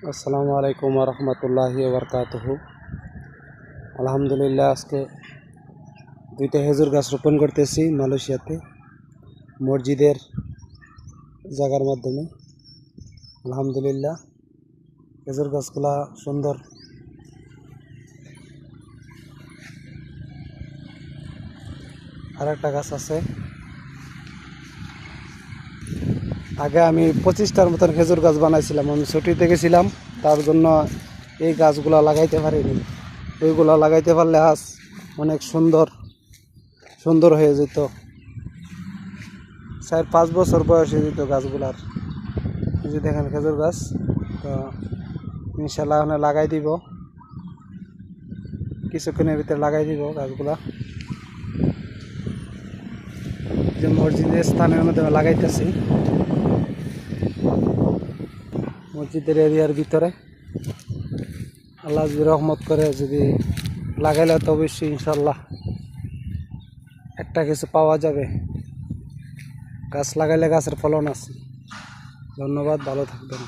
আসসালামু আলাইকুম রহমতুল্লাহি ওবরকাতুহু। আলহামদুলিল্লাহ, আজকে দুইটা খেজুর গাছ রোপণ করতেছি মালয়েশিয়াতে মসজিদের জায়গার মাধ্যমে। আলহামদুলিল্লাহ, খেজুর গাছগুলা সুন্দর। আর একটা গাছ আছে, আগে আমি 25টার মতন খেজুর গাছ বানাইছিলাম। আমি ছুটিতে গেছিলাম, তার জন্য এই গাছগুলা লাগাইতে পারিনি। ওইগুলা লাগাইতে পারলে আজ অনেক সুন্দর সুন্দর হয়ে যেত। 4-5 বছর বয়স হয়ে যেত গাছগুলার। এই যে দেখেন খেজুর গাছ, তো ইনশাল্লাহ ওখানে লাগাই দিব, কিছুক্ষণের ভিতরে লাগাই দিব গাছগুলা। যে মসজিদের স্থানের মধ্যে লাগাইতেছি, মসজিদের এরিয়ার ভিতরে। আল্লাহ যদি রহমত করে, যদি লাগাইলে তো অবশ্যই ইনশাল্লাহ একটা কিছু পাওয়া যাবে। গাছ লাগাইলে গাছের ফলন আছে। ধন্যবাদ, ভালো থাকবেন।